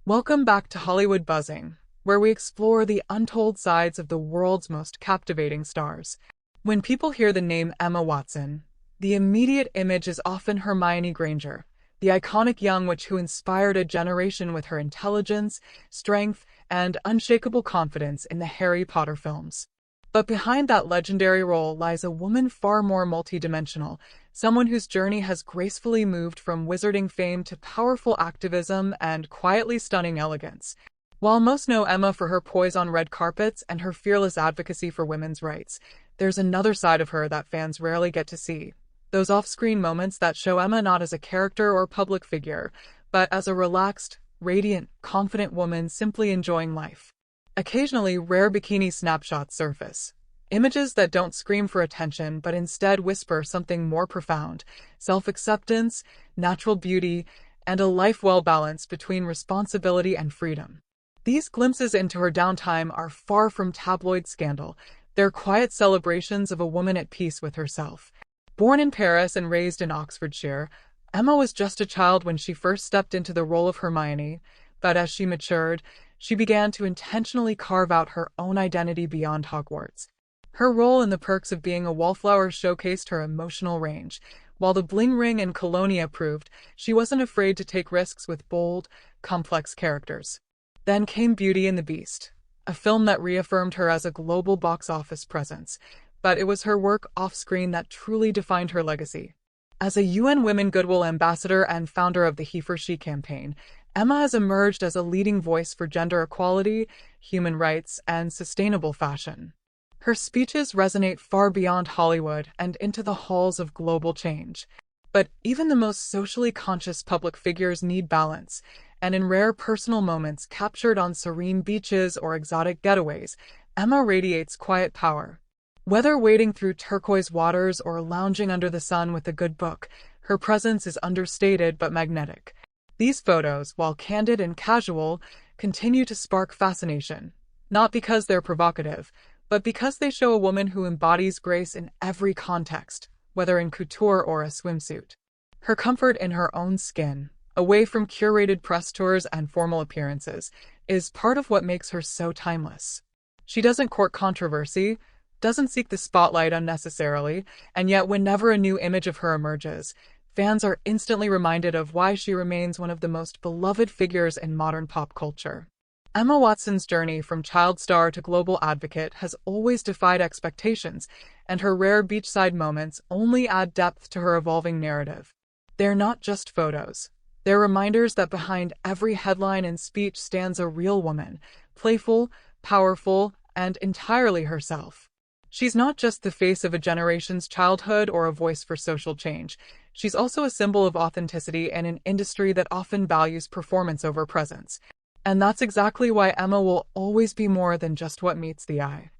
Welcome back to Hollywood Buzzing, where we explore the untold sides of the world's most captivating stars. When people hear the name Emma Watson, the immediate image is often Hermione Granger, the iconic young witch who inspired a generation with her intelligence, strength, and unshakable confidence in the Harry Potter films. But behind that legendary role lies a woman far more multidimensional, someone whose journey has gracefully moved from wizarding fame to powerful activism and quietly stunning elegance. While most know Emma for her poise on red carpets and her fearless advocacy for women's rights, there's another side of her that fans rarely get to see. Those off-screen moments that show Emma not as a character or public figure, but as a relaxed, radiant, confident woman simply enjoying life. Occasionally, rare bikini snapshots surface. Images that don't scream for attention, but instead whisper something more profound: self-acceptance, natural beauty, and a life well-balanced between responsibility and freedom. These glimpses into her downtime are far from tabloid scandal. They're quiet celebrations of a woman at peace with herself. Born in Paris and raised in Oxfordshire, Emma was just a child when she first stepped into the role of Hermione, but as she matured, she began to intentionally carve out her own identity beyond Hogwarts. Her role in The Perks of Being a Wallflower showcased her emotional range, while The Bling Ring and Colonia proved she wasn't afraid to take risks with bold, complex characters. Then came Beauty and the Beast, a film that reaffirmed her as a global box office presence, but it was her work off-screen that truly defined her legacy. As a UN Women Goodwill ambassador and founder of the He for She campaign, Emma has emerged as a leading voice for gender equality, human rights, and sustainable fashion. Her speeches resonate far beyond Hollywood and into the halls of global change. But even the most socially conscious public figures need balance, and in rare personal moments captured on serene beaches or exotic getaways, Emma radiates quiet power. Whether wading through turquoise waters or lounging under the sun with a good book, her presence is understated but magnetic. These photos, while candid and casual, continue to spark fascination, not because they're provocative, but because they show a woman who embodies grace in every context, whether in couture or a swimsuit. Her comfort in her own skin, away from curated press tours and formal appearances, is part of what makes her so timeless. She doesn't court controversy, doesn't seek the spotlight unnecessarily, and yet whenever a new image of her emerges, fans are instantly reminded of why she remains one of the most beloved figures in modern pop culture. Emma Watson's journey from child star to global advocate has always defied expectations, and her rare beachside moments only add depth to her evolving narrative. They're not just photos. They're reminders that behind every headline and speech stands a real woman, playful, powerful, and entirely herself. She's not just the face of a generation's childhood or a voice for social change. She's also a symbol of authenticity in an industry that often values performance over presence. And that's exactly why Emma will always be more than just what meets the eye.